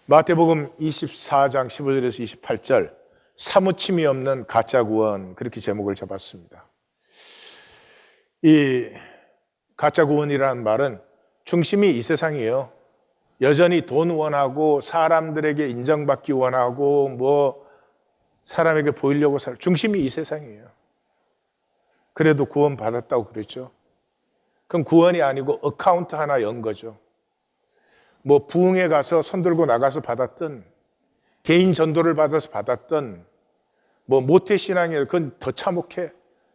마태복음 24장 15절에서 28절 사무침이 없는 가짜 구원, 그렇게 제목을 잡았습니다. 이 가짜 구원이라는 말은 중심이 이 세상이에요. 여전히 돈 원하고 사람들에게 인정받기 원하고 뭐 사람에게 보이려고 중심이 이 세상이에요. 그래도 구원 받았다고 그랬죠. 그럼 구원이 아니고 어카운트 하나 연 거죠. 뭐 부흥회 가서 손 들고 나가서 받았던, 개인 전도를 받아서 받았던, 뭐 모태신앙이에요. 그건 더 참혹해.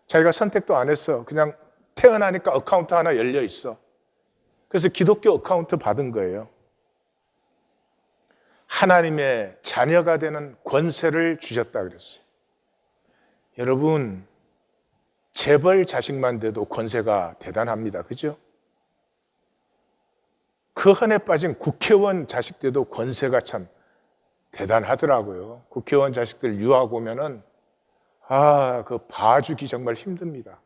자기가 선택도 안 했어. 그냥 태어나니까 어카운트 하나 열려 있어. 그래서 기독교 어카운트 받은 거예요. 하나님의 자녀가 되는 권세를 주셨다 그랬어요. 여러분, 재벌 자식만 돼도 권세가 대단합니다. 그죠? 그 헌에 빠진 국회의원 자식 돼도 권세가 참 대단하더라고요. 국회의원 자식들 유학 오면은 그 봐주기 정말 힘듭니다.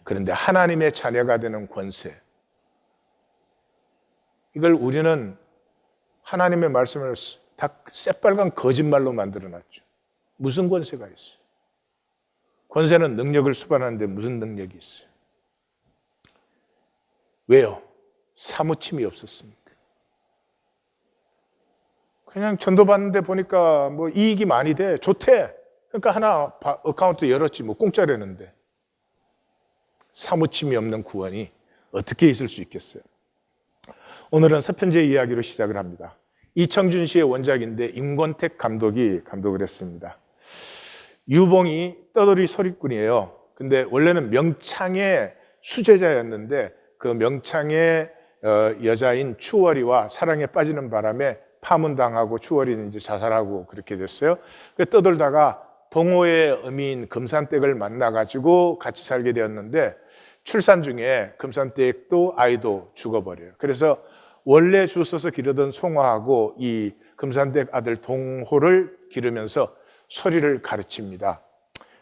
그런데 하나님의 자녀가 되는 권세, 이걸 우리는 하나님의 말씀을 다 새빨간 거짓말로 만들어놨죠. 무슨 권세가 있어요? 권세는 능력을 수반하는데 무슨 능력이 있어요? 왜요? 사무침이 없었으니까. 그냥 전도받는데 보니까 뭐 이익이 많이 돼. 좋대. 그러니까 하나 어카운트 열었지, 뭐 공짜라는데. 사무침이 없는 구원이 어떻게 있을 수 있겠어요? 오늘은 서편제 이야기로 시작을 합니다. 이청준 씨의 원작인데 임권택 감독이 감독을 했습니다. 유봉이 떠돌이 소리꾼이에요. 근데 원래는 명창의 수제자였는데 그 명창의 여자인 추월이와 사랑에 빠지는 바람에 파문당하고 추월이는 이제 자살하고 그렇게 됐어요. 떠돌다가 동호의 어미인 금산댁을 만나가지고 같이 살게 되었는데 출산 중에 금산댁도 아이도 죽어버려요. 그래서 원래 주워서 기르던 송화하고 이 금산댁 아들 동호를 기르면서 소리를 가르칩니다.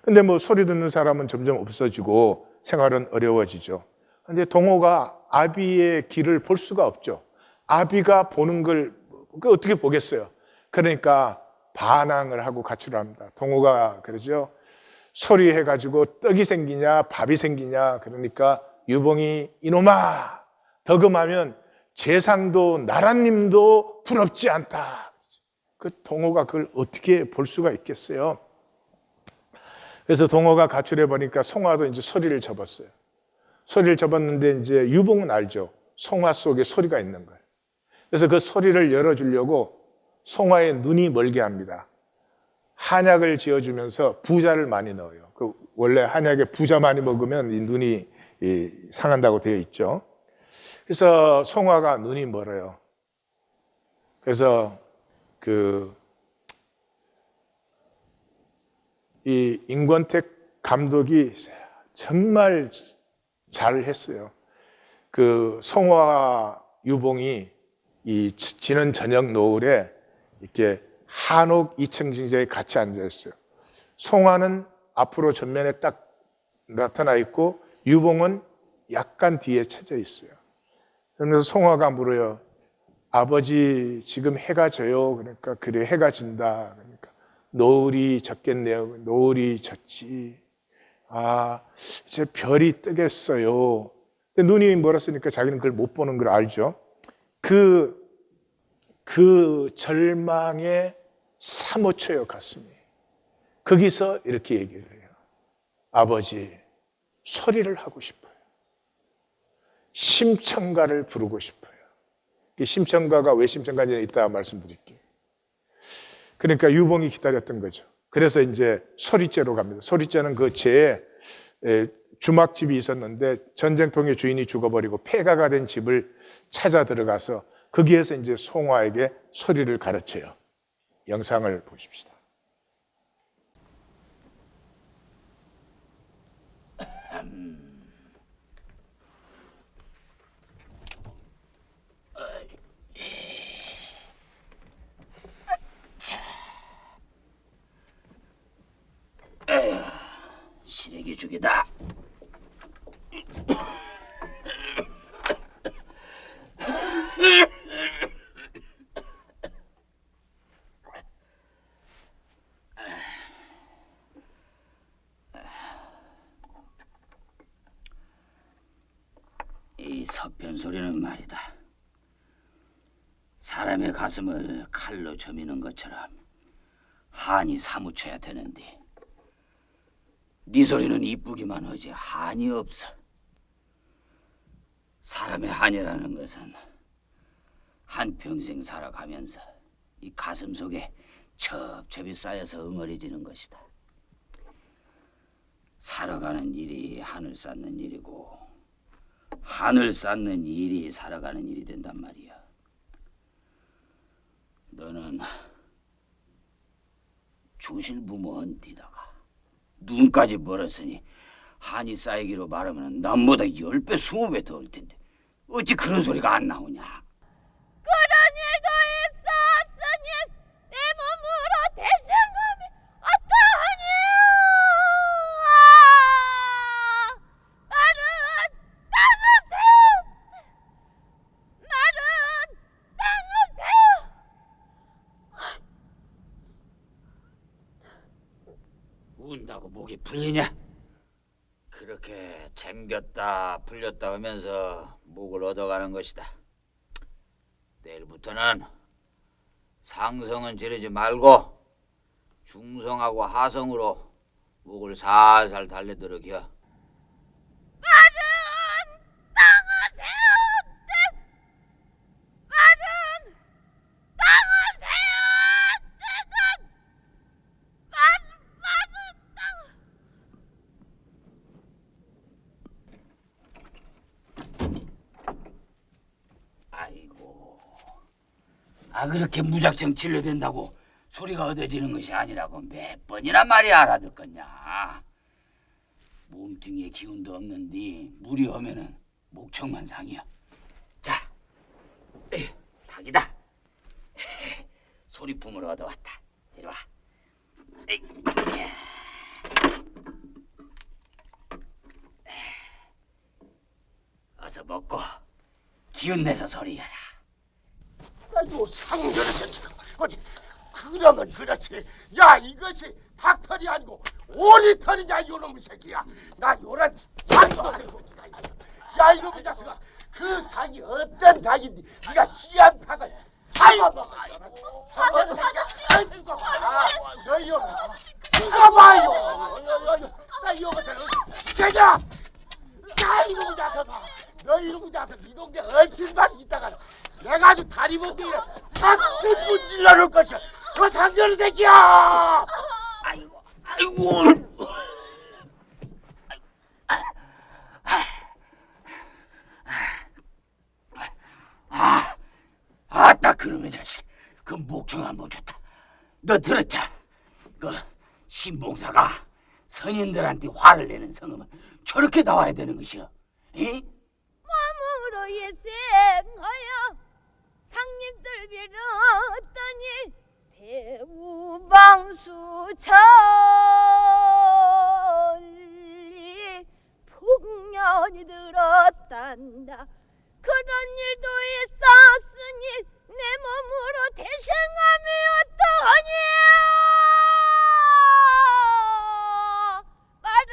근데 뭐 소리 듣는 사람은 점점 없어지고 생활은 어려워지죠. 근데 동호가 아비의 길을 볼 수가 없죠. 아비가 보는 걸 어떻게 보겠어요? 그러니까 반항을 하고 가출을 합니다. 동호가 그러죠. 소리해가지고 떡이 생기냐 밥이 생기냐. 그러니까 유봉이 이놈아 덕음하면 재상도 나라님도 부럽지 않다. 그 동호가 그걸 어떻게 볼 수가 있겠어요? 그래서 동호가 가출해 보니까 송화도 이제 소리를 접었어요. 소리를 접었는데 이제 유봉은 알죠. 송화 속에 소리가 있는 거예요. 그래서 그 소리를 열어주려고 송화의 눈이 멀게 합니다. 한약을 지어주면서 부자를 많이 넣어요. 원래 한약에 부자 많이 먹으면 이 눈이 상한다고 되어 있죠. 그래서 송화가 눈이 멀어요. 그래서 이 임권택 감독이 정말 잘 했어요. 송화 유봉이 이 지는 저녁 노을에 이렇게 한옥 2층 징자에 같이 앉아 있어요. 송화는 앞으로 전면에 딱 나타나 있고 유봉은 약간 뒤에 쳐져 있어요. 그러면서 송화가 물어요. 아버지 지금 해가 져요. 그러니까 그래 해가 진다. 그러니까 노을이 졌겠네요. 노을이 졌지. 이제 별이 뜨겠어요. 근데 눈이 멀었으니까 자기는 그걸 못 보는 걸 알죠. 그 절망에 사무쳐요, 가슴이. 거기서 이렇게 얘기를 해요. 아버지, 소리를 하고 싶어요. 심청가를 부르고 싶어요. 심청가가 왜 심청가인지 이따 말씀드릴게요. 그러니까 유봉이 기다렸던 거죠. 그래서 이제 소리째로 갑니다. 소리째는 그 제에 주막집이 있었는데 전쟁통의 주인이 죽어버리고 폐가가 된 집을 찾아 들어가서 거기에서 이제 송화에게 소리를 가르쳐요. 영상을 보십시다. 시래기 죽이다. 서편 소리는 말이다. 사람의 가슴을 칼로 저미는 것처럼 한이 사무쳐야 되는데 네 소리는 이쁘기만 하지 한이 없어. 사람의 한이라는 것은 한평생 살아가면서 이 가슴 속에 첩첩이 쌓여서 응어리지는 것이다. 살아가는 일이 한을 쌓는 일이고 한을 쌓는 일이 살아가는 일이 된단 말이야. 너는 주실부모한 데다가 눈까지 멀었으니 한이 쌓이기로 말하면 남보다 10배, 20배 더 올 텐데 어찌 그런 소리가 안 나오냐? 그런 일도 있었으니 내 몸으로 대신감이 어떠하냐. 말은 땅으세요. 말은 땅으세요. 운다고 목이 풀리냐? 그렇게 잠겼다 풀렸다 하면서 목을 얻어가는 것이다. 내일부터는 상성은 지르지 말고 중성하고 하성으로 목을 살살 달래도록 해. 말은 땅으세요. 말은 땅으세요. 말은 땅. 아이고, 그렇게 무작정 진료된다고 소리가 얻어지는 것이 아니라고 몇 번이나 말이 알아듣겠냐. 몸뚱이에 기운도 없는데 무리하면은 목청만 상이야. 자, 닭이다. 소리품을 얻어왔다. 이리 와. 자. 어서 먹고 기운 내서 소리해라. 아이고 상렬의 새끼가 어디 그러면 그렇지. 야 이것이 닭털이 아니고 오리털이냐 이놈의 새끼야. 나 요런 상렬의 새끼가 있어. 야 이놈의 자식아 그 닭이 어떤 닭인데 네가 희한 닭을 잡아먹어. 상렬의 새끼야. 아이고 너 이거 이거 봐요. 나 이거부터 진짜냐. 야 이놈의 자식아 너 이놈의 자식 이 동네 얼씬만 있다가 내가 아주 다리 못해 탁신 문질러 놓을 것이야. 그 상렬의 새끼야. 아이고, 아이고. 아따 그놈의 자식. 그 목청 한번 줬다. 너 들었자? 그 신봉사가 선인들한테 화를 내는 성음은 저렇게 나와야 되는 것이야. 에? 몸으로 예생하여 상님들 빌었더니 대우방수천리 풍년이 들었단다. 그런 일도 있었으니 내 몸으로 대생함이 어떠하냐. 말은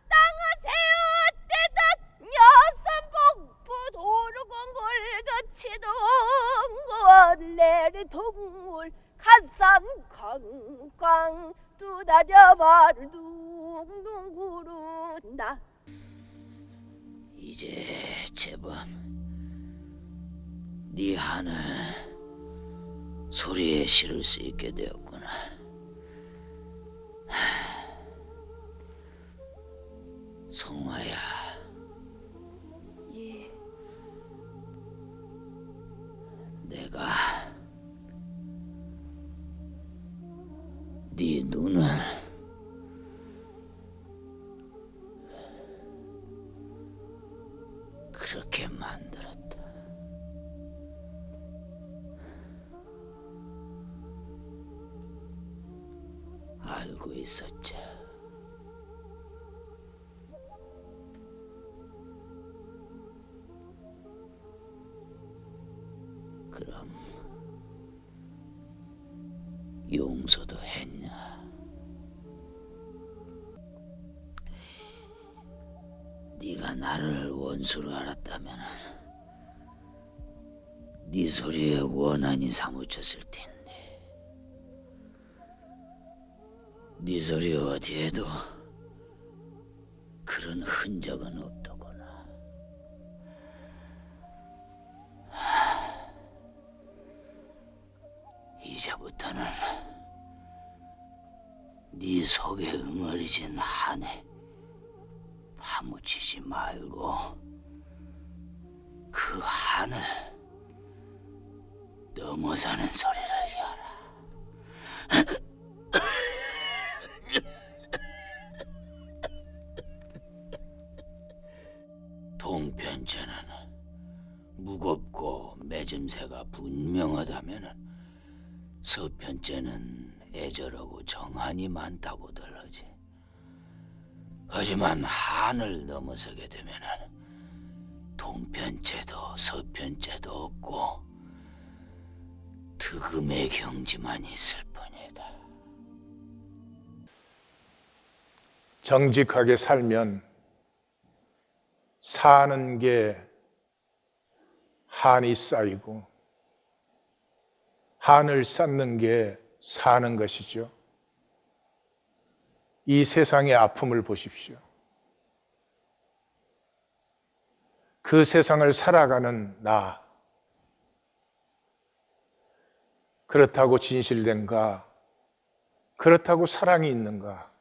땅을 세웠대다 여선복부 도루공굴 거치던 원래의 동물 갓산 쾅쾅 두다려 발을 둥둥 구른다. 이제 제법 네 한을 소리에 실을 수 있게 되었구나. 성화야. 예. 내가 네 눈을 그렇게 만들었다. 알고 있었지. 그럼 용서도 했냐? 네가 네가 나를 원수로 알았다면 네 소리에 원한이 사무쳤을 텐데 네 소리 어디에도 그런 흔적은 없더구나. 이제부터는 네 속에 응어리진 한에 파묻히지 말고 그 한을 넘어서는 소리를 해라. 동편제는 무겁고 맺음새가 분명하다면은 서편제는 애절하고 정한이 많다고들 하지. 하지만 한을 넘어서게 되면은 동편제도 서편제도 없고 득음의 경지만 있을 뿐이다. 정직하게 살면 사는 게 한이 쌓이고 한을 쌓는 게 사는 것이죠. 이 세상의 아픔을 보십시오. 그 세상을 살아가는 나, 그렇다고 진실된가? 그렇다고 사랑이 있는가?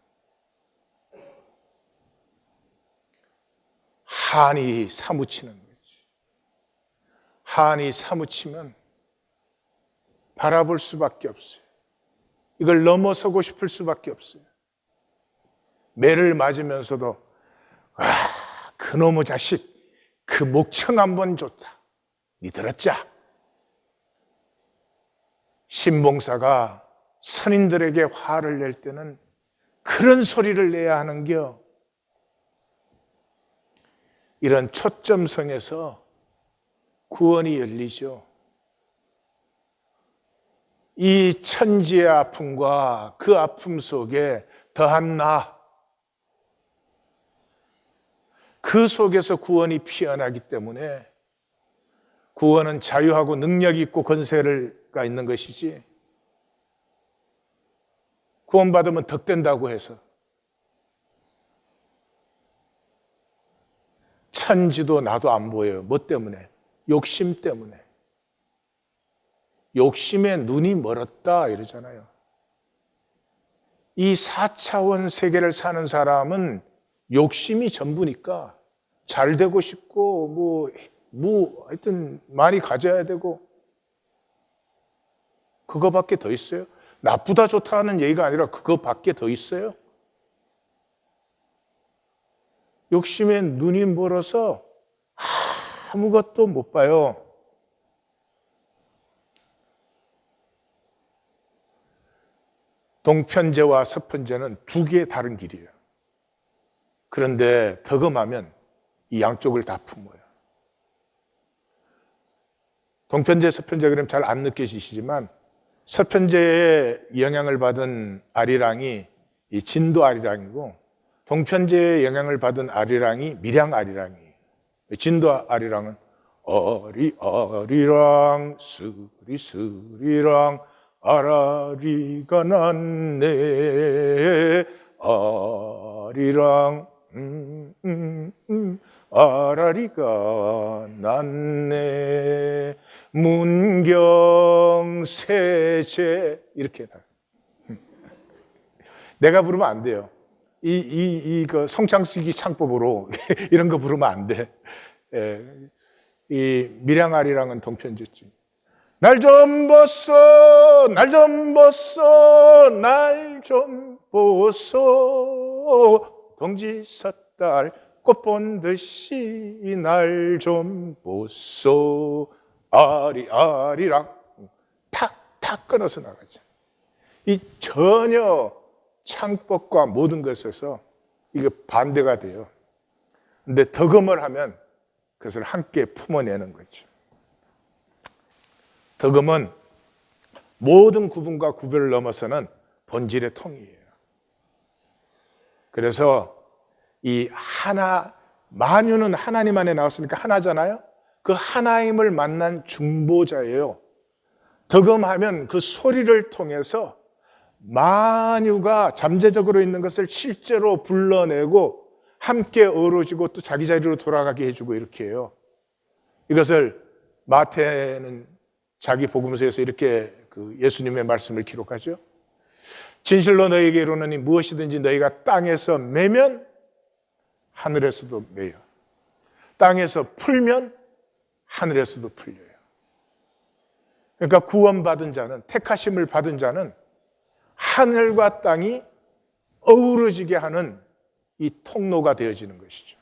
한이 사무치는 거지. 한이 사무치면 바라볼 수밖에 없어요. 이걸 넘어서고 싶을 수밖에 없어요. 매를 맞으면서도 그놈의 자식 그 목청 한번 줬다. 니 들었자? 신봉사가 선인들에게 화를 낼 때는 그런 소리를 내야 하는겨. 이런 초점성에서 구원이 열리죠. 이 천지의 아픔과 그 아픔 속에 더한 나, 그 속에서 구원이 피어나기 때문에 구원은 자유하고 능력 있고 권세가 있는 것이지, 구원받으면 덕된다고 해서 천지도 나도 안 보여요. 뭐 때문에? 욕심 때문에. 욕심에 눈이 멀었다 이러잖아요. 이 4차원 세계를 사는 사람은 욕심이 전부니까 잘 되고 싶고 하여튼 많이 가져야 되고, 그거밖에 더 있어요? 나쁘다 좋다 하는 얘기가 아니라 그거밖에 더 있어요? 욕심에 눈이 멀어서 아무것도 못 봐요. 동편제와 서편제는 두 개의 다른 길이에요. 그런데 덕음하면 이 양쪽을 다 품어요. 동편제, 서편제 그러면 잘 안 느껴지시지만, 서편제의 영향을 받은 아리랑이 이 진도 아리랑이고, 동편제의 영향을 받은 아리랑이 밀양 아리랑이에요. 진도 아리랑은 아리랑 스리 스리랑 아라리가 났네, 아리랑 아라리가 났네, 문경세제 이렇게 나. 내가 부르면 안 돼요. 그 송창식이 창법으로 이런 거 부르면 안 돼. 이 밀양아리랑은 동편제지. 날 좀 보소, 날 좀 보소, 날 좀 보소, 동지 섣달 꽃 본 듯이 날 좀 보소, 아리랑 탁 끊어서 나가죠. 이 전혀 창법과 모든 것에서 이게 반대가 돼요. 근데 덕음을 하면 그것을 함께 품어내는 거죠. 덕음은 모든 구분과 구별을 넘어서는 본질의 통이에요. 그래서 이 하나 만유는 하나님 안에 나왔으니까 하나잖아요. 그 하나님을 만난 중보자예요. 득음하면 그 소리를 통해서 만유가 잠재적으로 있는 것을 실제로 불러내고 함께 어우러지고 또 자기 자리로 돌아가게 해주고 이렇게 해요. 이것을 마태는 자기 복음서에서 이렇게 그 예수님의 말씀을 기록하죠. 진실로 너희에게 이르노니 무엇이든지 너희가 땅에서 매면 하늘에서도 매요. 땅에서 풀면 하늘에서도 풀려요. 그러니까 구원받은 자는, 택하심을 받은 자는 하늘과 땅이 어우러지게 하는 이 통로가 되어지는 것이죠.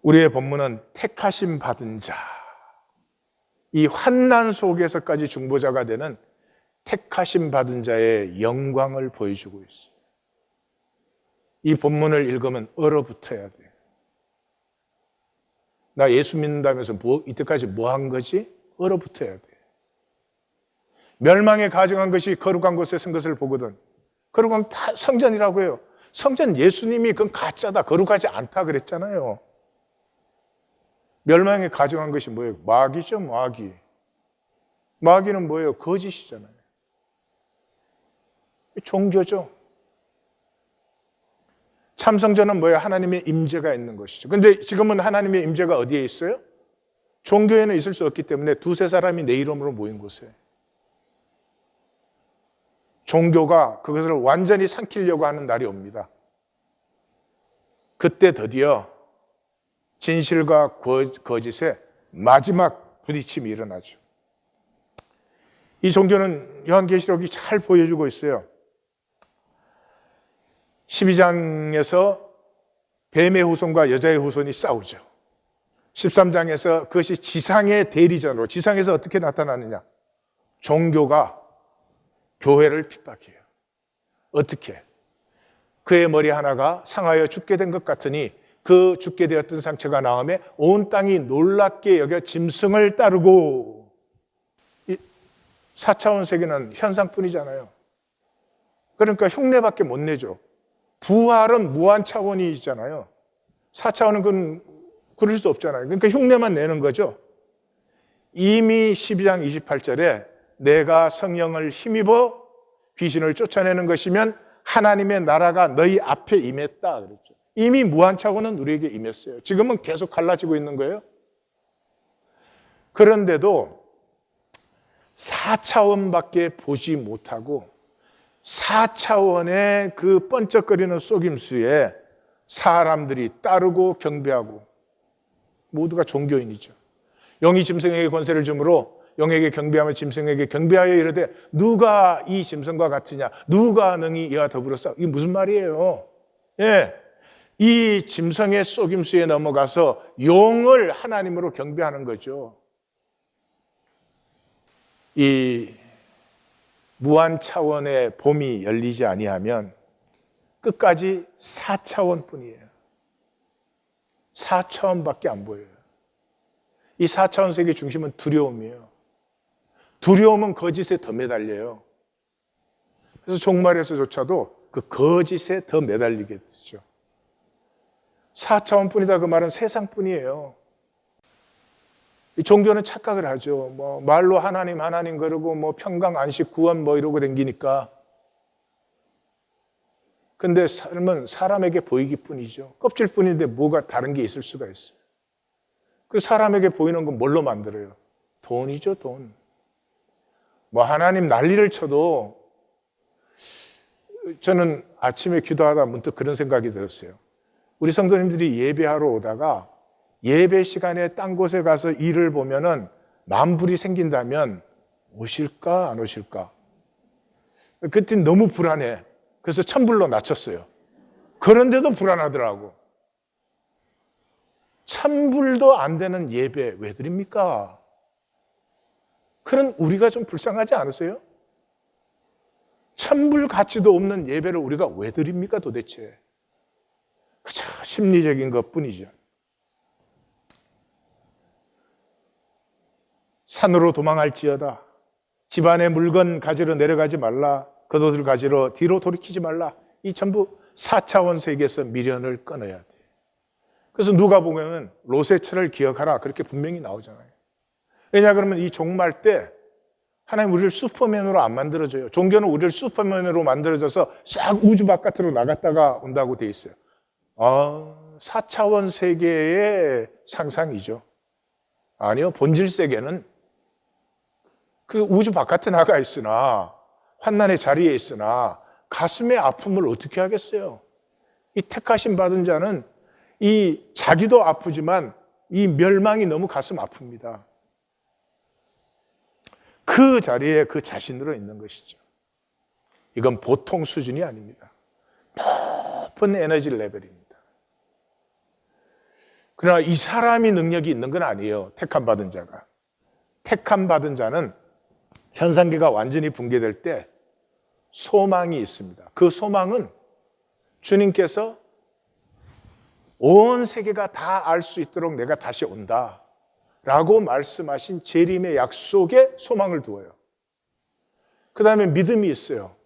우리의 본문은 택하심 받은 자, 이 환난 속에서까지 중보자가 되는 택하심 받은 자의 영광을 보여주고 있어요. 이 본문을 읽으면 얼어붙어야 돼요. 나 예수 믿는다면서 이때까지 뭐 한 거지? 얼어붙어야 돼. 멸망에 가증한 것이 거룩한 곳에 쓴 것을 보거든. 거룩한 다 성전이라고 해요. 성전 예수님이 그건 가짜다, 거룩하지 않다 그랬잖아요. 멸망에 가증한 것이 뭐예요? 마귀죠, 마귀. 마귀는 뭐예요? 거짓이잖아요. 종교죠. 참성전은 뭐예요? 하나님의 임재가 있는 것이죠. 근데 지금은 하나님의 임재가 어디에 있어요? 종교에는 있을 수 없기 때문에 두세 사람이 내 이름으로 모인 곳에. 종교가 그것을 완전히 삼키려고 하는 날이 옵니다. 그때 드디어 진실과 거짓의 마지막 부딪힘이 일어나죠. 이 종교는 요한계시록이 잘 보여주고 있어요. 12장에서 뱀의 후손과 여자의 후손이 싸우죠. 13장에서 그것이 지상의 대리전으로, 지상에서 어떻게 나타나느냐? 종교가 교회를 핍박해요. 어떻게? 그의 머리 하나가 상하여 죽게 된 것 같으니 그 죽게 되었던 상처가 나음에 온 땅이 놀랍게 여겨 짐승을 따르고. 4차원 세계는 현상뿐이잖아요. 그러니까 흉내밖에 못 내죠. 부활은 무한 차원이잖아요. 4차원은 그건 그럴 수 없잖아요. 그러니까 흉내만 내는 거죠. 이미 12장 28절에 내가 성령을 힘입어 귀신을 쫓아내는 것이면 하나님의 나라가 너희 앞에 임했다 그랬죠. 이미 무한 차원은 우리에게 임했어요. 지금은 계속 갈라지고 있는 거예요. 그런데도 4차원밖에 보지 못하고 4차원의 그 번쩍거리는 속임수에 사람들이 따르고 경배하고, 모두가 종교인이죠. 영이 짐승에게 권세를 주므로 영에게 경배하며 짐승에게 경배하여 이르되 누가 이 짐승과 같으냐, 누가 능히 이와 더불어 싸우. 이게 무슨 말이에요? 예, 이 짐승의 속임수에 넘어가서 용을 하나님으로 경배하는 거죠. 이 무한 차원의 봄이 열리지 아니하면 끝까지 4차원뿐이에요. 4차원밖에 안 보여요. 이 4차원 세계 중심은 두려움이에요. 두려움은 거짓에 더 매달려요. 그래서 종말에서조차도 그 거짓에 더 매달리게 되죠. 4차원뿐이다 그 말은 세상뿐이에요. 이 종교는 착각을 하죠. 뭐 말로 하나님 하나님 그러고 뭐 평강 안식 구원 뭐 이러고 댕기니까. 근데 삶은 사람에게 보이기 뿐이죠. 껍질 뿐인데 뭐가 다른 게 있을 수가 있어요. 그 사람에게 보이는 건 뭘로 만들어요? 돈이죠, 돈. 뭐 하나님 난리를 쳐도 저는 아침에 기도하다 문득 그런 생각이 들었어요. 우리 성도님들이 예배하러 오다가 예배 시간에 딴 곳에 가서 일을 보면은 만불이 생긴다면 오실까 안 오실까? 그때 너무 불안해. 그래서 1000불로 낮췄어요. 그런데도 불안하더라고. 1000불도 안 되는 예배 왜 드립니까? 그런 우리가 좀 불쌍하지 않으세요? 1000불 가치도 없는 예배를 우리가 왜 드립니까 도대체? 그저 심리적인 것뿐이죠. 산으로 도망할지어다. 집안의 물건 가지러 내려가지 말라. 겉옷을 가지러 뒤로 돌이키지 말라. 이 전부 4차원 세계에서 미련을 끊어야 돼. 그래서 누가 보면 롯의 철을 기억하라 그렇게 분명히 나오잖아요. 왜냐 그러면 이 종말 때 하나님 우리를 슈퍼맨으로 안 만들어줘요. 종교는 우리를 슈퍼맨으로 만들어줘서 싹 우주 바깥으로 나갔다가 온다고 돼 있어요. 4차원 세계의 상상이죠. 아니요, 본질 세계는 그 우주 바깥에 나가 있으나 환난의 자리에 있으나 가슴의 아픔을 어떻게 하겠어요? 이 택하심 받은 자는 이 자기도 아프지만 이 멸망이 너무 가슴 아픕니다. 그 자리에 그 자신으로 있는 것이죠. 이건 보통 수준이 아닙니다. 높은 에너지 레벨입니다. 그러나 이 사람이 능력이 있는 건 아니에요. 택함 받은 자가. 택함 받은 자는 현상계가 완전히 붕괴될 때 소망이 있습니다. 그 소망은 주님께서 온 세계가 다 알 수 있도록 내가 다시 온다 라고 말씀하신 재림의 약속에 소망을 두어요. 그 다음에 믿음이 있어요.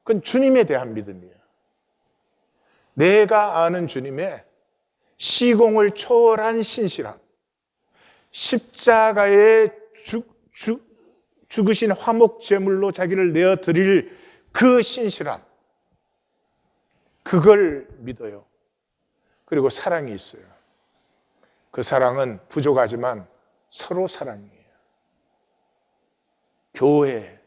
그건 주님에 대한 믿음이에요. 내가 아는 주님의 시공을 초월한 신실함, 십자가에 죽으신 화목 제물로 자기를 내어드릴 그 신실함, 그걸 믿어요. 그리고 사랑이 있어요. 그 사랑은 부족하지만 서로 사랑이에요. 교회.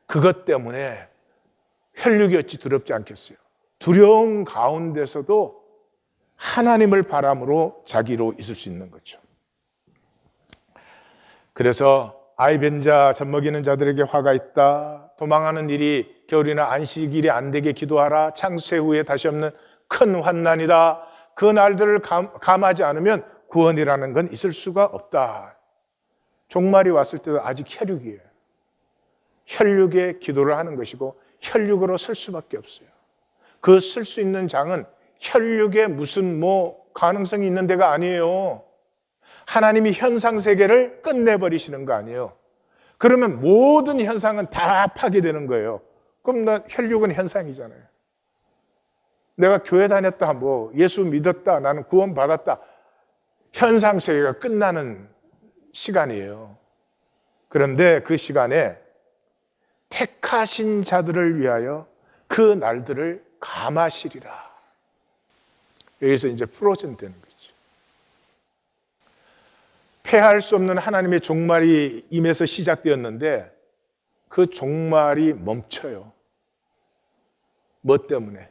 그것 때문에 혈육이 어찌 두렵지 않겠어요? 두려움 가운데서도 하나님을 바람으로 자기로 있을 수 있는 거죠. 그래서 아이 뵌 자, 젖먹이는 자들에게 화가 있다. 도망하는 일이 겨울이나 안식일이 안 되게 기도하라. 창세 후에 다시 없는 큰 환난이다. 그 날들을 감하지 않으면 구원이라는 건 있을 수가 없다. 종말이 왔을 때도 아직 혈육이에요. 혈육에 기도를 하는 것이고 혈육으로 쓸 수밖에 없어요. 그 쓸 수 있는 장은 혈육에 무슨 가능성이 있는 데가 아니에요. 하나님이 현상 세계를 끝내버리시는 거 아니에요. 그러면 모든 현상은 다 파괴되는 거예요. 그럼 혈육은 현상이잖아요. 내가 교회 다녔다, 예수 믿었다, 나는 구원 받았다. 현상 세계가 끝나는 시간이에요. 그런데 그 시간에 택하신 자들을 위하여 그 날들을 감하시리라. 여기서 이제 프로즌 되는 거죠. 패할 수 없는 하나님의 종말이 임해서 시작되었는데 그 종말이 멈춰요. 뭐 때문에?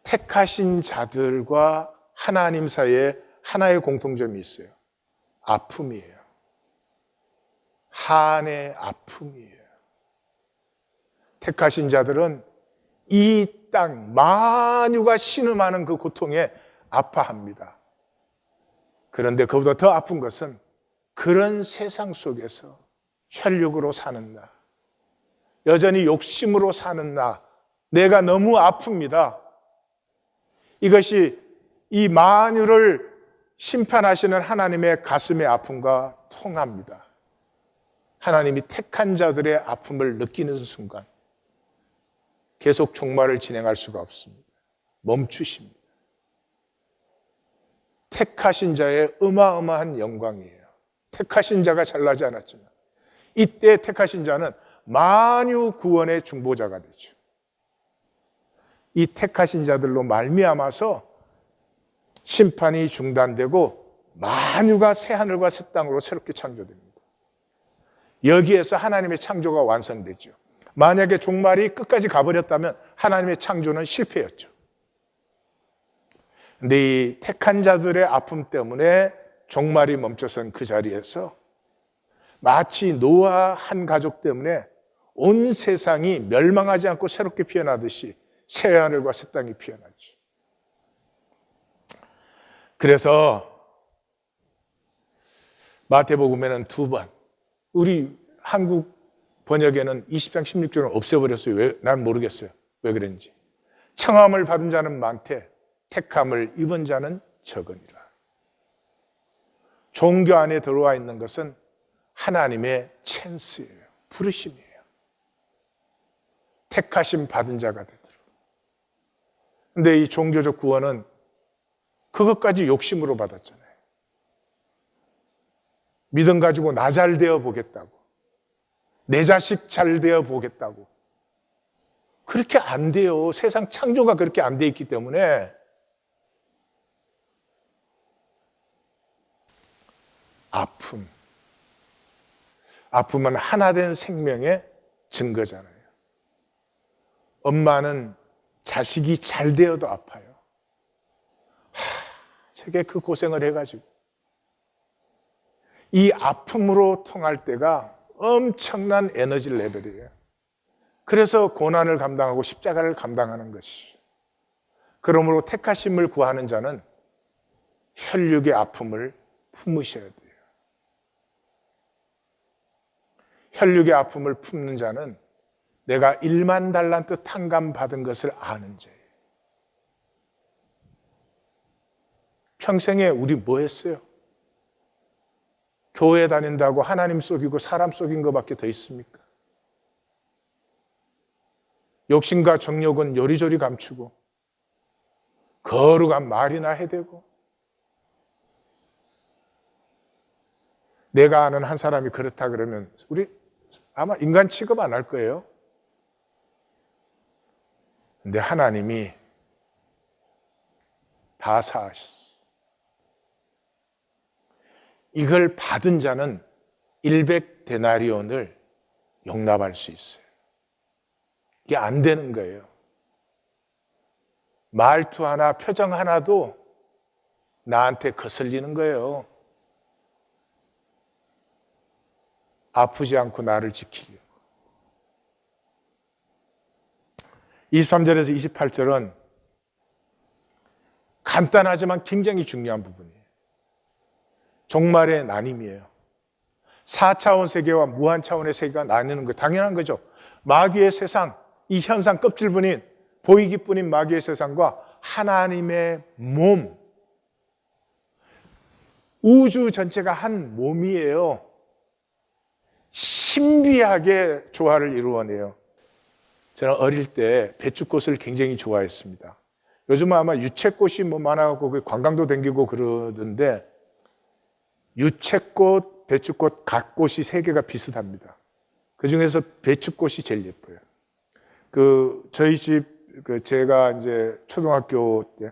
택하신 자들과 하나님 사이에 하나의 공통점이 있어요. 아픔이에요. 한의 아픔이에요. 택하신 자들은 이 땅 만유가 신음하는 그 고통에 아파합니다. 그런데 그보다 더 아픈 것은 그런 세상 속에서 혈육으로 사는 나, 여전히 욕심으로 사는 나, 내가 너무 아픕니다. 이것이 이 만유를 심판하시는 하나님의 가슴의 아픔과 통합니다. 하나님이 택한 자들의 아픔을 느끼는 순간 계속 종말을 진행할 수가 없습니다. 멈추십니다. 택하신 자의 어마어마한 영광이에요. 택하신 자가 잘나지 않았지만 이때 택하신 자는 만유 구원의 중보자가 되죠. 이 택하신 자들로 말미암아서 심판이 중단되고 만유가 새 하늘과 새 땅으로 새롭게 창조됩니다. 여기에서 하나님의 창조가 완성되죠. 만약에 종말이 끝까지 가버렸다면 하나님의 창조는 실패였죠. 근데 이 택한 자들의 아픔 때문에 종말이 멈춰선 그 자리에서 마치 노아 한 가족 때문에 온 세상이 멸망하지 않고 새롭게 피어나듯이 새 하늘과 새 땅이 피어나죠. 그래서 마태복음에는 2번, 우리 한국 번역에는 20장 16절은 없애버렸어요. 왜? 난 모르겠어요. 왜 그랬는지. 청함을 받은 자는 많되 택함을 입은 자는 적으니라. 종교 안에 들어와 있는 것은 하나님의 찬스예요. 부르심이에요. 택하심 받은 자가 되도록. 근데 이 종교적 구원은 그것까지 욕심으로 받았잖아요. 믿음 가지고 나 잘 되어 보겠다고, 내 자식 잘 되어 보겠다고. 그렇게 안 돼요. 세상 창조가 그렇게 안 돼 있기 때문에. 아픔은 하나 된 생명의 증거잖아요. 엄마는 자식이 잘 되어도 아파요. 되게 그 고생을 해가지고 이 아픔으로 통할 때가 엄청난 에너지 레벨이에요. 그래서 고난을 감당하고 십자가를 감당하는 것이. 그러므로 택하심을 구하는 자는 혈육의 아픔을 품으셔야 돼요. 혈육의 아픔을 품는 자는 내가 1만 달란트 탕감 받은 것을 아는 자예요. 평생에 우리 뭐 했어요? 교회 다닌다고 하나님 속이고 사람 속인 것밖에 더 있습니까? 욕심과 정욕은 요리조리 감추고 거룩한 말이나 해대고. 내가 아는 한 사람이 그렇다 그러면 우리 아마 인간 취급 안 할 거예요. 근데 하나님이 다 사하셨어. 이걸 받은 자는 100데나리온을 용납할 수 있어요. 이게 안 되는 거예요. 말투 하나, 표정 하나도 나한테 거슬리는 거예요. 아프지 않고 나를 지키려고. 23절에서 28절은 간단하지만 굉장히 중요한 부분이에요. 종말의 나님이에요. 4차원 세계와 무한 차원의 세계가 나뉘는 거 당연한 거죠. 마귀의 세상, 이 현상 껍질뿐인 보이기뿐인 마귀의 세상과 하나님의 몸, 우주 전체가 한 몸이에요. 신비하게 조화를 이루어내요. 저는 어릴 때 배추꽃을 굉장히 좋아했습니다. 요즘은 아마 유채꽃이 뭐 많아갖고 관광도 댕기고 그러던데, 유채꽃, 배추꽃, 갓꽃이 세 개가 비슷합니다. 그 중에서 배추꽃이 제일 예뻐요. 저희 집, 제가 이제 초등학교 때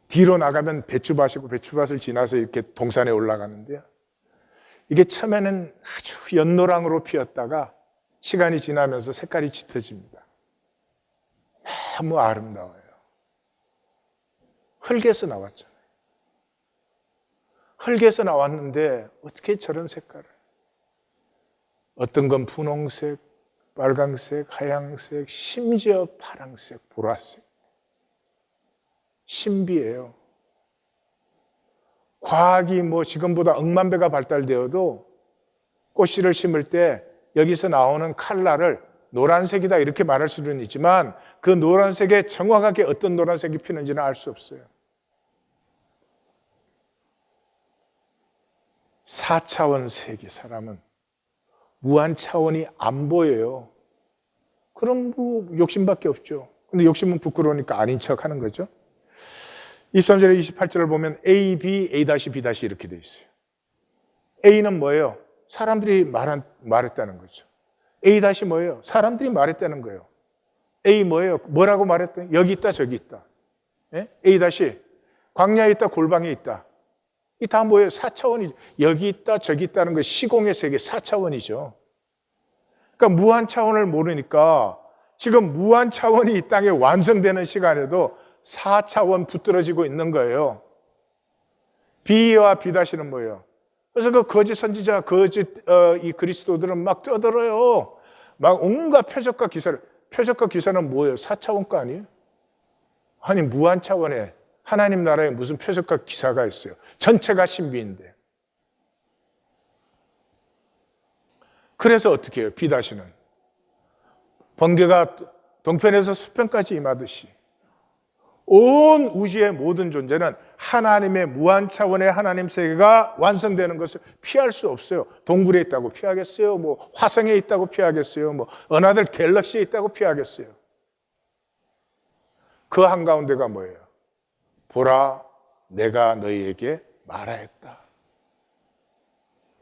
뒤로 나가면 배추밭이고 배추밭을 지나서 이렇게 동산에 올라가는데요. 이게 처음에는 아주 연노랑으로 피었다가 시간이 지나면서 색깔이 짙어집니다. 너무 아름다워요. 흙에서 나왔잖아요. 흙에서 나왔는데 어떻게 저런 색깔을? 어떤 건 분홍색, 빨강색, 하양색, 심지어 파랑색, 보라색. 신비해요. 과학이 뭐 지금보다 억만 배가 발달되어도 꽃씨를 심을 때 여기서 나오는 칼라를 노란색이다 이렇게 말할 수는 있지만 그 노란색에 정확하게 어떤 노란색이 피는지는 알 수 없어요. 4차원 세계 사람은 무한 차원이 안 보여요. 그럼 뭐 욕심밖에 없죠. 근데 욕심은 부끄러우니까 아닌 척 하는 거죠. 23절에 28절을 보면 A, B, A-B- 이렇게 돼 있어요. A는 뭐예요? 사람들이 말했다는 거죠. A- 뭐예요? 사람들이 말했다는 거예요. A 뭐예요? 뭐라고 말했더니 여기 있다 저기 있다. 예? A- 광야에 있다 골방에 있다. 이 다 뭐예요? 4차원이죠. 여기 있다 저기 있다는 거 시공의 세계 4차원이죠. 그러니까 무한 차원을 모르니까 지금 무한 차원이 이 땅에 완성되는 시간에도 4차원 붙들어지고 있는 거예요. B와 B-는 뭐예요? 그래서 그 거짓 선지자, 이 그리스도들은 막 떠들어요. 막 온갖 표적과 기사를. 표적과 기사는 뭐예요? 4차원 거 아니에요? 아니, 무한 차원에 하나님 나라에 무슨 표적과 기사가 있어요? 전체가 신비인데. 그래서 어떻게 해요? B-는 번개가 동편에서 서편까지 임하듯이 온 우주의 모든 존재는 하나님의 무한 차원의 하나님 세계가 완성되는 것을 피할 수 없어요. 동굴에 있다고 피하겠어요? 뭐 화성에 있다고 피하겠어요? 뭐 어나들 갤럭시에 있다고 피하겠어요? 그 한가운데가 뭐예요? 보라, 내가 너희에게 말하였다.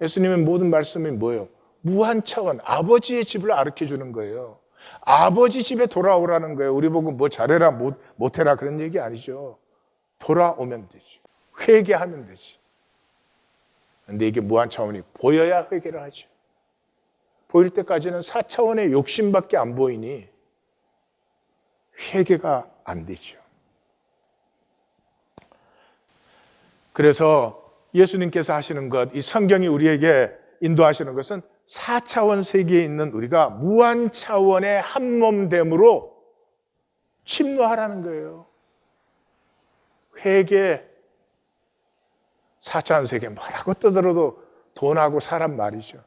예수님의 모든 말씀이 뭐예요? 무한 차원, 아버지의 집을 가르쳐주는 거예요. 아버지 집에 돌아오라는 거예요. 우리 보고 뭐 잘해라 못해라 그런 얘기 아니죠. 돌아오면 되지. 회개하면 되지. 근데 이게 무한 차원이 보여야 회개를 하죠. 보일 때까지는 4차원의 욕심밖에 안 보이니 회개가 안 되죠. 그래서 예수님께서 하시는 것, 이 성경이 우리에게 인도하시는 것은 4차원 세계에 있는 우리가 무한 차원의 한 몸됨으로 침노하라는 거예요. 회개, 4차원 세계 뭐라고 떠들어도 돈하고 사람 말이죠.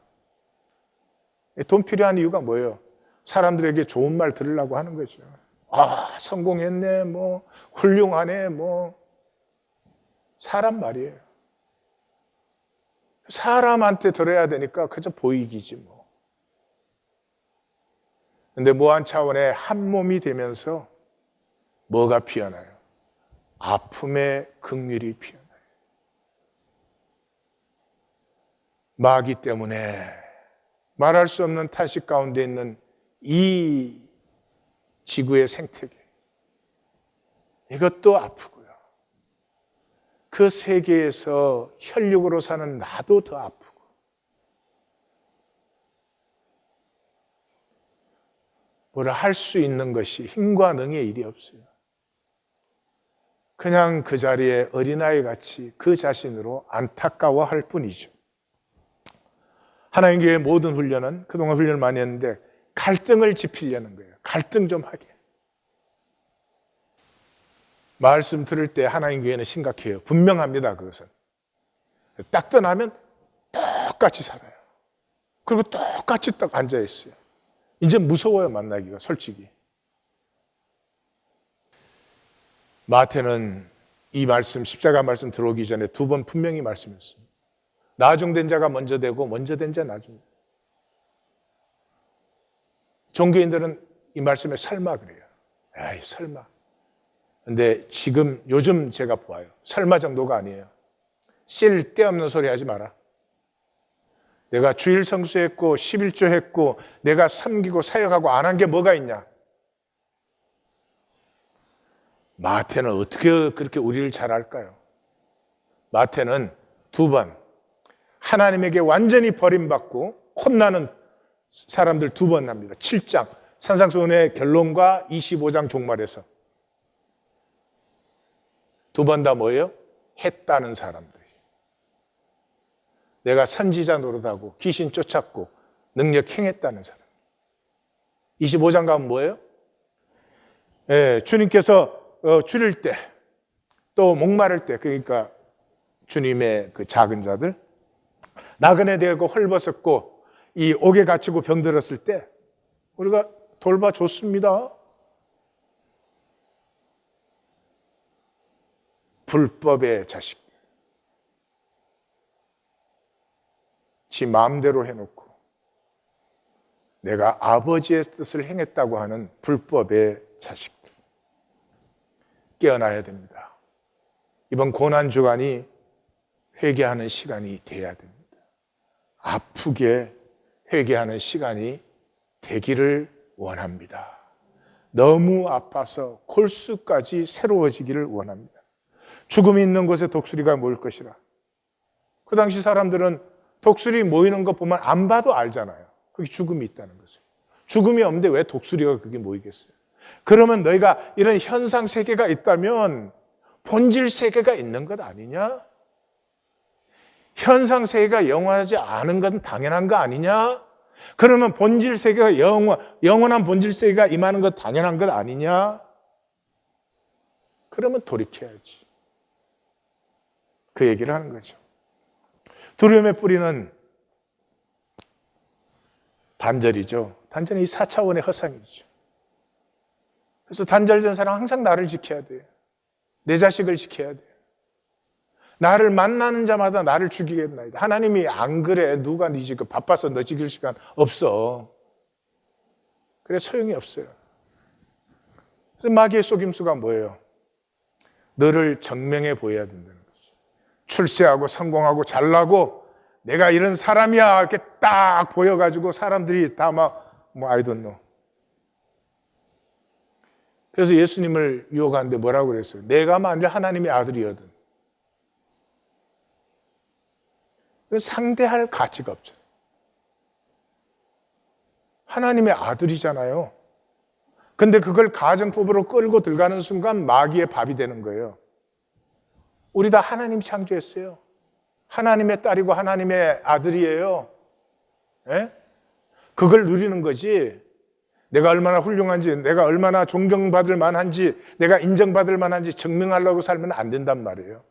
돈 필요한 이유가 뭐예요? 사람들에게 좋은 말 들으려고 하는 거죠. 아, 성공했네, 뭐 훌륭하네, 뭐 사람 말이에요. 사람한테 들어야 되니까 그저 보이기지 뭐. 근데 무한 차원의 한 몸이 되면서 뭐가 피어나요? 아픔의 긍휼이 피어나요. 마귀 때문에 말할 수 없는 탄식 가운데 있는 이 지구의 생태계, 이것도 아프고요. 그 세계에서 혈육으로 사는 나도 더 아프고, 뭐라 할 수 있는 것이 힘과 능의 일이 없어요. 그냥 그 자리에 어린아이 같이 그 자신으로 안타까워할 뿐이죠. 하나님 교회의 모든 훈련은, 그동안 훈련을 많이 했는데 갈등을 짚으려는 거예요. 갈등 좀 하게. 말씀 들을 때 하나님 교회는 심각해요. 분명합니다. 그것은 딱 떠나면 똑같이 살아요. 그리고 똑같이 딱 앉아있어요. 이제 무서워요, 만나기가. 솔직히 마태는 이 말씀, 십자가 말씀 들어오기 전에 2번 분명히 말씀했습니다. 나중된 자가 먼저 되고 먼저 된 자 나중. 종교인들은 이 말씀에 설마 그래요. 에이, 설마. 근데 지금 요즘 제가 보아요. 설마 정도가 아니에요. 쓸데없는 소리 하지 마라. 내가 주일 성수했고 11조 했고 내가 섬기고 사역하고 안 한 게 뭐가 있냐? 마태는 어떻게 그렇게 우리를 잘 알까요? 마태는 2번 하나님에게 완전히 버림받고 혼나는 사람들 2번 납니다. 7장 산상수훈의 결론과 25장 종말에서 2번 다 뭐예요? 했다는 사람들이. 내가 선지자 노릇하고 귀신 쫓았고 능력 행했다는 사람. 25장 가면 뭐예요? 주님께서 줄일 때, 또 목마를 때, 그러니까 주님의 그 작은 자들, 나그네 되고 헐벗었고 이 옥에 갇히고 병들었을 때 우리가 돌봐줬습니다. 불법의 자식, 지 마음대로 해놓고 내가 아버지의 뜻을 행했다고 하는 불법의 자식들, 깨어나야 됩니다. 이번 고난주간이 회개하는 시간이 돼야 됩니다. 아프게 회개하는 시간이 되기를 원합니다. 너무 아파서 골수까지 새로워지기를 원합니다. 죽음이 있는 곳에 독수리가 모일 것이라. 그 당시 사람들은 독수리 모이는 것 보면 안 봐도 알잖아요. 거기 죽음이 있다는 것을. 죽음이 없는데 왜 독수리가 거기 모이겠어요? 그러면 너희가 이런 현상 세계가 있다면 본질 세계가 있는 것 아니냐? 현상 세계가 영원하지 않은 건 당연한 거 아니냐? 그러면 본질 세계가 영원한 본질 세계가 임하는 것 당연한 것 아니냐? 그러면 돌이켜야지. 그 얘기를 하는 거죠. 두려움의 뿌리는 단절이죠. 단절은 이 4차원의 허상이죠. 그래서 단절된 사람은 항상 나를 지켜야 돼요. 내 자식을 지켜야 돼요. 나를 만나는 자마다 나를 죽이겠나이다. 하나님이 안 그래. 누가 네 지금 바빠서 너 죽일 시간 없어. 그래 소용이 없어요. 그래서 마귀의 속임수가 뭐예요? 너를 정명해 보여야 된다는 거죠. 출세하고 성공하고 잘나고 내가 이런 사람이야 이렇게 딱 보여가지고 사람들이 다 막 뭐 I don't know. 그래서 예수님을 유혹하는데 뭐라고 그랬어요? 내가 만일 하나님의 아들이거든 상대할 가치가 없죠. 하나님의 아들이잖아요. 근데 그걸 가정법으로 끌고 들어가는 순간 마귀의 밥이 되는 거예요. 우리 다 하나님 창조했어요. 하나님의 딸이고 하나님의 아들이에요. 예? 그걸 누리는 거지. 내가 얼마나 훌륭한지, 내가 얼마나 존경받을 만한지, 내가 인정받을 만한지 증명하려고 살면 안 된단 말이에요.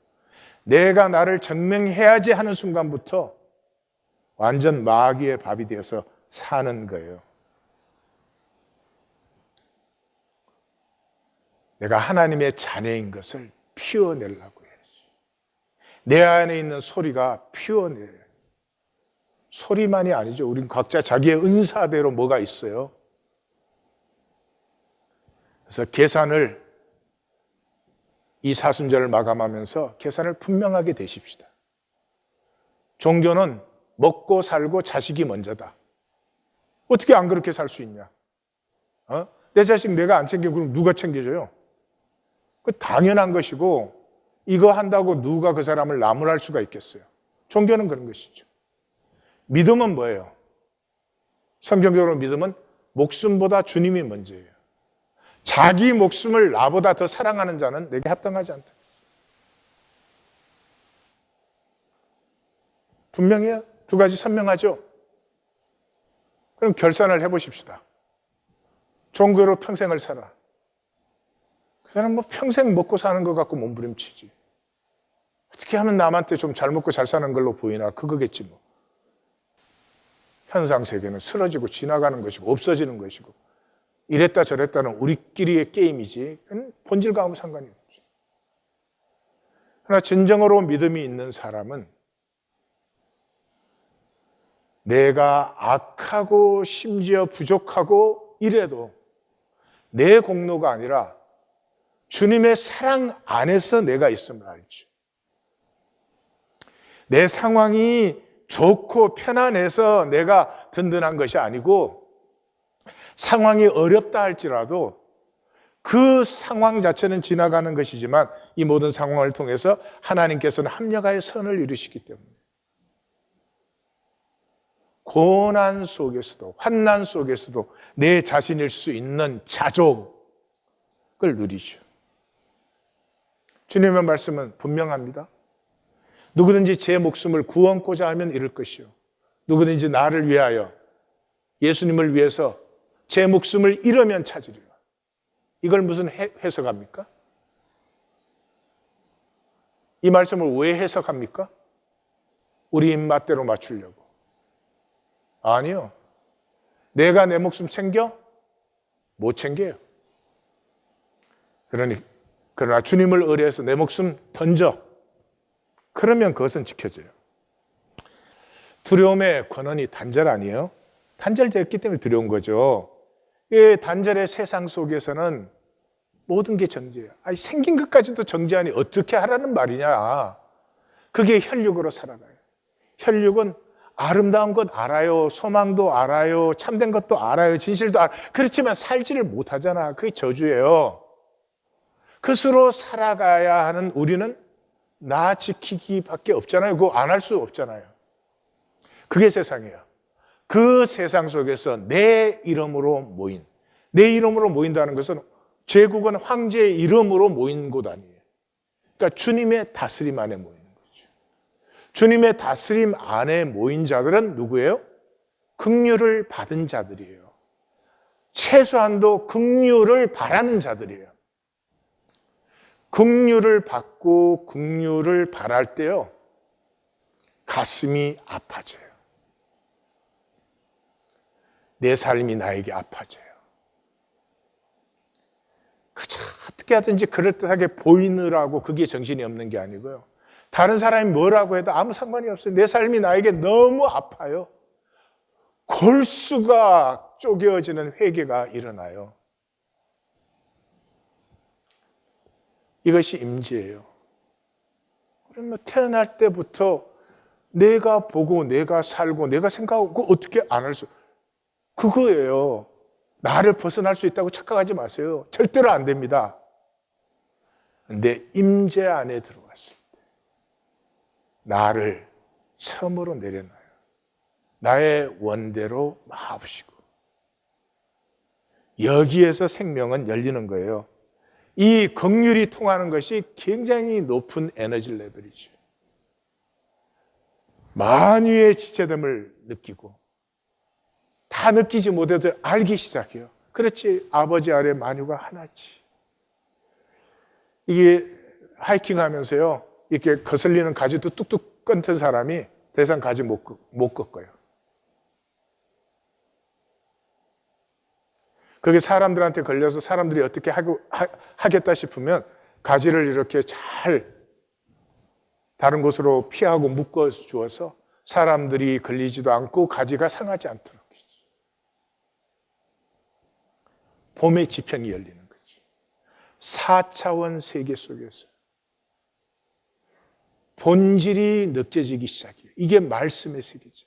내가 나를 증명해야지 하는 순간부터 완전 마귀의 밥이 되어서 사는 거예요. 내가 하나님의 자녀인 것을 피워내려고 해야지. 내 안에 있는 소리가 피워내요. 소리만이 아니죠. 우린 각자 자기의 은사대로 뭐가 있어요. 그래서 계산을 이 사순절을 마감하면서 계산을 분명하게 되십시다. 종교는 먹고 살고 자식이 먼저다. 어떻게 안 그렇게 살 수 있냐? 내 자식 내가 안 챙기고 그럼 누가 챙겨줘요? 그 당연한 것이고 이거 한다고 누가 그 사람을 나무랄 수가 있겠어요? 종교는 그런 것이죠. 믿음은 뭐예요? 성경적으로 믿음은 목숨보다 주님이 먼저예요. 자기 목숨을 나보다 더 사랑하는 자는 내게 합당하지 않다. 분명해요? 두 가지 선명하죠? 그럼 결산을 해보십시다. 종교로 평생을 살아. 그 사람 뭐 평생 먹고 사는 것 같고 몸부림치지. 어떻게 하면 남한테 좀 잘 먹고 잘 사는 걸로 보이나 그거겠지 뭐. 현상 세계는 쓰러지고 지나가는 것이고 없어지는 것이고 이랬다 저랬다는 우리끼리의 게임이지 본질과 아무 상관이 없죠. 그러나 진정으로 믿음이 있는 사람은 내가 악하고 심지어 부족하고 이래도 내 공로가 아니라 주님의 사랑 안에서 내가 있음을 알죠. 내 상황이 좋고 편안해서 내가 든든한 것이 아니고 상황이 어렵다 할지라도 그 상황 자체는 지나가는 것이지만 이 모든 상황을 통해서 하나님께서는 합력하여 선을 이루시기 때문에 고난 속에서도 환난 속에서도 내 자신일 수 있는 자족을 누리죠. 주님의 말씀은 분명합니다. 누구든지 제 목숨을 구원코자 하면 잃을 것이요 누구든지 나를 위하여 예수님을 위해서 제 목숨을 잃으면 찾으리라. 이걸 무슨 해석합니까? 이 말씀을 왜 해석합니까? 우리 입맛대로 맞추려고. 아니요. 내가 내 목숨 챙겨? 못 챙겨요. 그러나 주님을 의뢰해서 내 목숨 던져. 그러면 그것은 지켜져요. 두려움의 권원이 단절 아니에요? 단절되었기 때문에 두려운 거죠. 이 단절의 세상 속에서는 모든 게 정죄예요. 아니, 생긴 것까지도 정죄하니 어떻게 하라는 말이냐. 그게 혈육으로 살아가요. 혈육은 아름다운 것 알아요. 소망도 알아요. 참된 것도 알아요. 진실도 알아요. 그렇지만 살지를 못하잖아. 그게 저주예요. 그것으로 살아가야 하는 우리는 나 지키기밖에 없잖아요. 그거 안 할 수 없잖아요. 그게 세상이에요. 그 세상 속에서 내 이름으로 모인, 내 이름으로 모인다는 것은 제국은 황제의 이름으로 모인 곳 아니에요. 그러니까 주님의 다스림 안에 모이는 거죠. 주님의 다스림 안에 모인 자들은 누구예요? 긍휼을 받은 자들이에요. 최소한도 긍휼을 바라는 자들이에요. 긍휼을 받고 긍휼을 바랄 때요, 가슴이 아파져요. 내 삶이 나에게 아파져요. 그저 어떻게 하든지 그럴듯하게 보이느라고 그게 정신이 없는 게 아니고요. 다른 사람이 뭐라고 해도 아무 상관이 없어요. 내 삶이 나에게 너무 아파요. 골수가 쪼개어지는 회개가 일어나요. 이것이 임재예요. 그러면 태어날 때부터 내가 보고 내가 살고 내가 생각하고 어떻게 안 할 수, 그거예요. 나를 벗어날 수 있다고 착각하지 마세요. 절대로 안 됩니다. 근데 임재 안에 들어왔을 때 나를 처음으로 내려놔요. 나의 원대로 마옵시고 여기에서 생명은 열리는 거예요. 이 긍휼이 통하는 것이 굉장히 높은 에너지 레벨이죠. 만유의 지체됨을 느끼고 다 느끼지 못해도 알기 시작해요. 그렇지, 아버지 아래 만유가 하나지. 이게 하이킹 하면서요, 이렇게 거슬리는 가지도 뚝뚝 끊던 사람이 더 이상 가지 못 꺾어요. 그게 사람들한테 걸려서 사람들이 어떻게 하겠다 싶으면 가지를 이렇게 잘 다른 곳으로 피하고 묶어 주어서 사람들이 걸리지도 않고 가지가 상하지 않도록. 봄의 지평이 열리는 거죠. 4차원 세계 속에서 본질이 느껴지기 시작해요. 이게 말씀의 세계죠.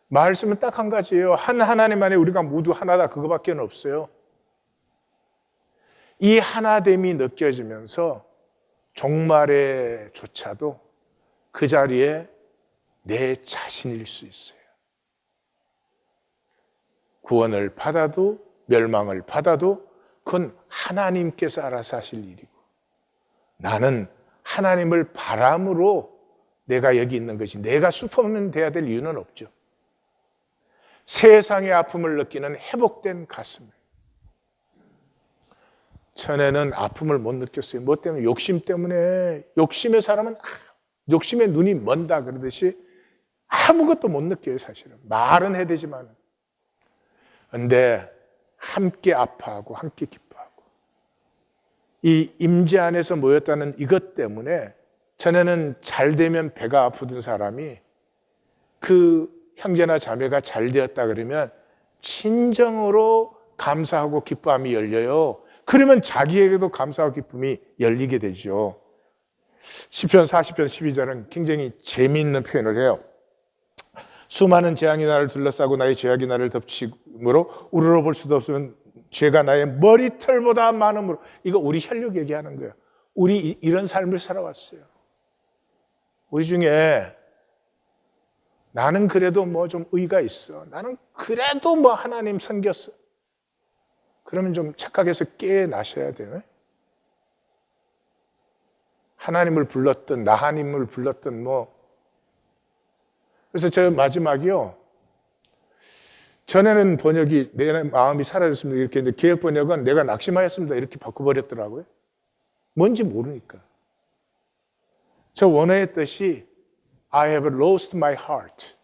말씀은 딱 한 가지예요. 한 하나님 안에 우리가 모두 하나다, 그거밖에 없어요. 이 하나됨이 느껴지면서 종말에조차도 그 자리에 내 자신일 수 있어요. 구원을 받아도 멸망을 받아도 그건 하나님께서 알아서 하실 일이고, 나는 하나님을 바람으로 내가 여기 있는 것이, 내가 슈퍼맨 돼야 될 이유는 없죠. 세상의 아픔을 느끼는 회복된 가슴. 전에는 아픔을 못 느꼈어요. 뭐 때문에? 욕심 때문에. 욕심의 사람은 욕심의 눈이 먼다 그러듯이 아무것도 못 느껴요, 사실은. 말은 해야 되지만. 그런데 함께 아파하고 함께 기뻐하고 이 임재 안에서 모였다는 이것 때문에 전에는 잘 되면 배가 아프던 사람이 그 형제나 자매가 잘 되었다 그러면 진정으로 감사하고 기뻐함이 열려요. 그러면 자기에게도 감사하고 기쁨이 열리게 되죠. 시편 40편 12절은 굉장히 재미있는 표현을 해요. 수많은 재앙이 나를 둘러싸고 나의 죄악이 나를 덮치므로 우러러볼 수도 없으면 죄가 나의 머리털보다 많음으로. 이거 우리 혈육 얘기하는 거예요. 우리 이런 삶을 살아왔어요. 우리 중에 나는 그래도 뭐 좀 의가 있어, 나는 그래도 뭐 하나님 섬겼어, 그러면 좀 착각해서 깨어나셔야 돼요. 하나님을 불렀던, 나하님을 불렀던 뭐. 그래서 저 마지막이요, 전에는 번역이 내 마음이 사라졌습니다 이렇게 했는데 개혁 번역은 내가 낙심하였습니다 이렇게 바꿔버렸더라고요. 뭔지 모르니까. 저 원어의 뜻이 I have lost my heart.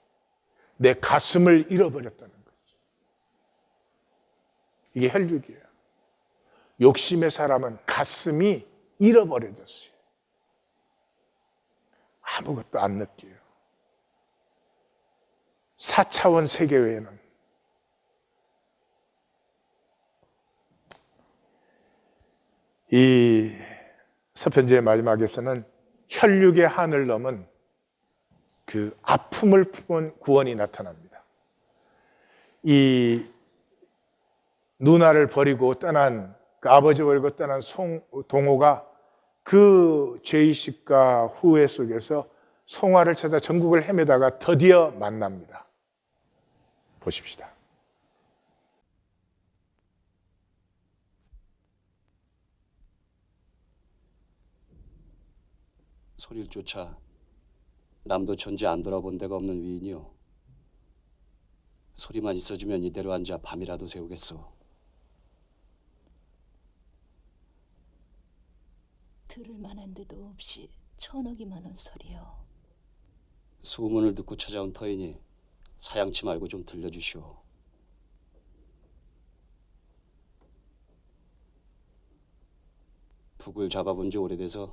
내 가슴을 잃어버렸다는 거죠. 이게 혈육이에요. 욕심의 사람은 가슴이 잃어버려졌어요. 아무것도 안 느껴요. 4차원 세계 외에는. 이 서편제의 마지막에서는 혈육의 한을 넘은 그 아픔을 품은 구원이 나타납니다. 이 누나를 버리고 떠난, 그 아버지 버리고 떠난 동호가 그 죄의식과 후회 속에서 송화를 찾아 전국을 헤매다가 드디어 만납니다. 보십시다. 소리를 쫓아 남도 천지 안 돌아본 데가 없는 위인이요, 소리만 있어주면 이대로 앉아 밤이라도 새우겠소. 들을 만한 데도 없이 천억이 많은 소리요. 소문을 듣고 찾아온 터이니 사양치 말고 좀 들려주시오. 북을 잡아본 지 오래돼서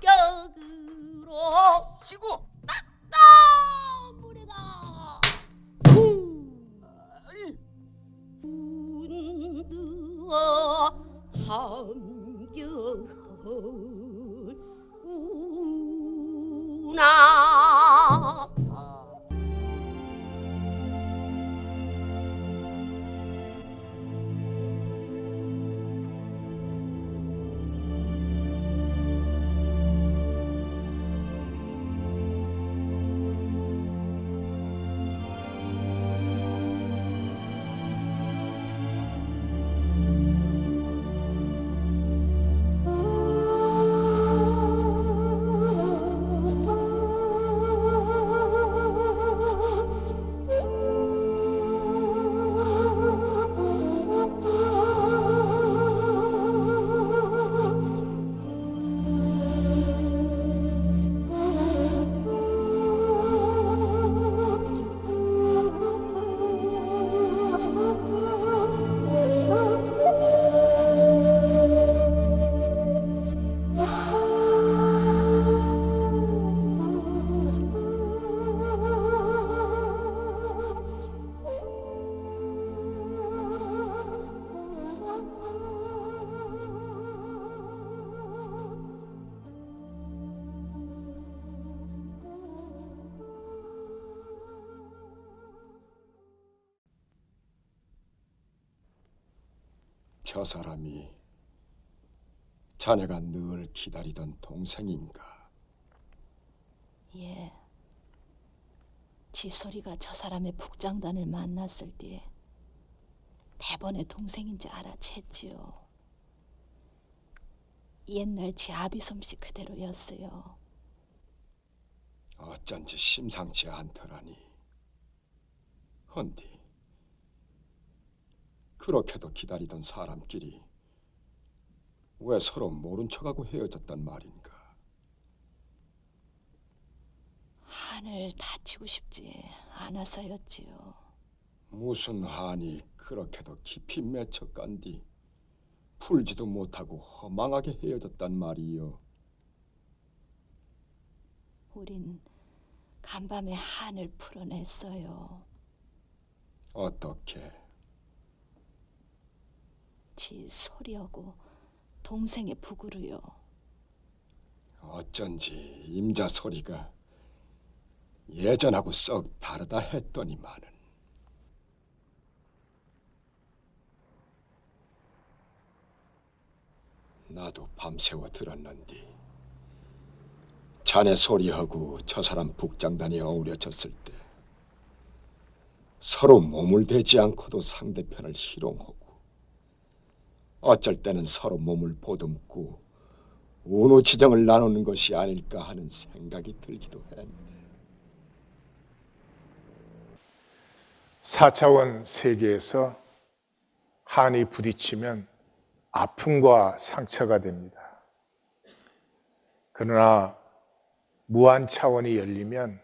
격으로 시고 따 물에다 운드어 잠겨우나 저 사람이 자네가 늘 기다리던 동생인가? 예. 지소리가 저 사람의 북장단을 만났을 뒤에 대번의 동생인지 알아챘지요. 옛날 지 아비 솜씨 그대로였어요. 어쩐지 심상치 않더라니. 헌디 그렇게도 기다리던 사람끼리 왜 서로 모른 척하고 헤어졌단 말인가? 한을 다치고 싶지 않아서였지요. 무슨 한이 그렇게도 깊이 맺혀간디 풀지도 못하고 허망하게 헤어졌단 말이요. 우린 간밤에 한을 풀어냈어요. 어떻게? 지 소리하고 동생의 부구로요. 어쩐지 임자 소리가 예전하고 썩 다르다 했더니만은. 나도 밤새워 들었는디 자네 소리하고 저 사람 북장단이 어우러졌을 때 서로 몸을 대지 않고도 상대편을 희롱하고 어쩔 때는 서로 몸을 보듬고 운우 지정을 나누는 것이 아닐까 하는 생각이 들기도 했네. 4차원 세계에서 한이 부딪히면 아픔과 상처가 됩니다. 그러나 무한 차원이 열리면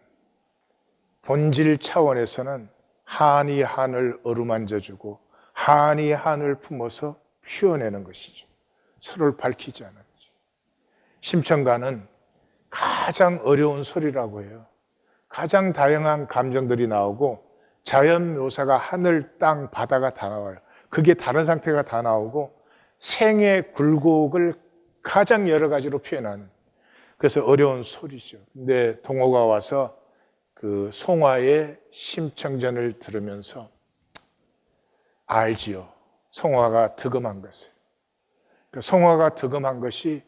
본질 차원에서는 한이 한을 어루만져주고 한이 한을 품어서 피워내는 것이죠. 서로를 밝히지 않은 거죠. 심청가는 가장 어려운 소리라고 해요. 가장 다양한 감정들이 나오고 자연 묘사가 하늘, 땅, 바다가 다 나와요. 그게 다른 상태가 다 나오고 생의 굴곡을 가장 여러 가지로 표현하는, 그래서 어려운 소리죠. 근데 동호가 와서 그 송화의 심청전을 들으면서 알지요. 송화가 득음한 것을. 그 송화가 득음한 것이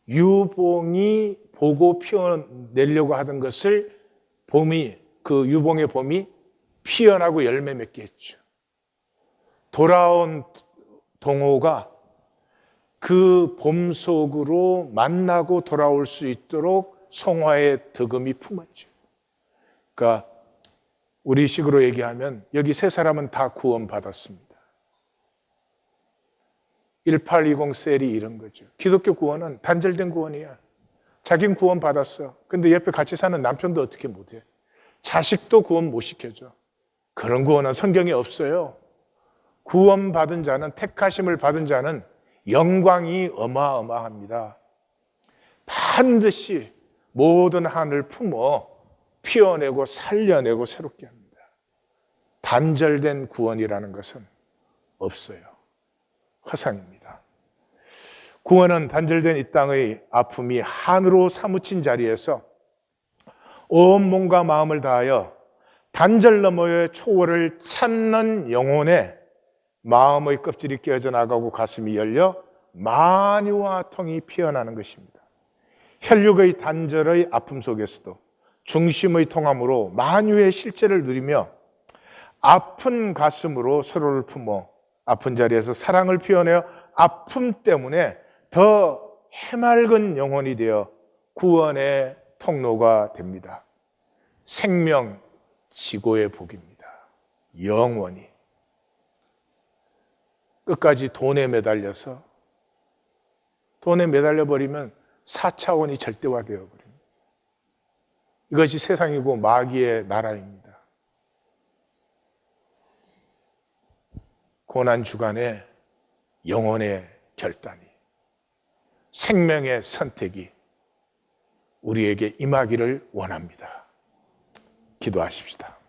유봉이 보고 피워내려고 하던 것을 그 유봉의 봄이 피어나고 열매 맺게 했죠. 돌아온 동호가 그 봄 속으로 만나고 돌아올 수 있도록 송화의 득음이 품었죠. 그러니까 우리 식으로 얘기하면 여기 세 사람은 다 구원받았습니다. 1820 셀이 이런 거죠. 기독교 구원은 단절된 구원이야. 자기는 구원받았어. 근데 옆에 같이 사는 남편도 어떻게 못해? 자식도 구원 못 시켜줘. 그런 구원은 성경에 없어요. 구원받은 자는, 택하심을 받은 자는 영광이 어마어마합니다. 반드시 모든 한을 품어 피워내고 살려내고 새롭게 합니다. 단절된 구원이라는 것은 없어요. 허상입니다. 구원은 단절된 이 땅의 아픔이 한으로 사무친 자리에서 온 몸과 마음을 다하여 단절 너머의 초월을 찾는 영혼의 마음의 껍질이 깨어져 나가고 가슴이 열려 만유와 통이 피어나는 것입니다. 혈육의 단절의 아픔 속에서도 중심의 통함으로 만유의 실제를 누리며 아픈 가슴으로 서로를 품어 아픈 자리에서 사랑을 피워내어 아픔 때문에 더 해맑은 영혼이 되어 구원의 통로가 됩니다. 생명 지고의 복입니다. 영원히 끝까지 돈에 매달려 버리면 4차원이 절대화되어 버립니다. 이것이 세상이고 마귀의 나라입니다. 고난 주간에 영혼의 결단이, 생명의 선택이 우리에게 임하기를 원합니다. 기도하십시다.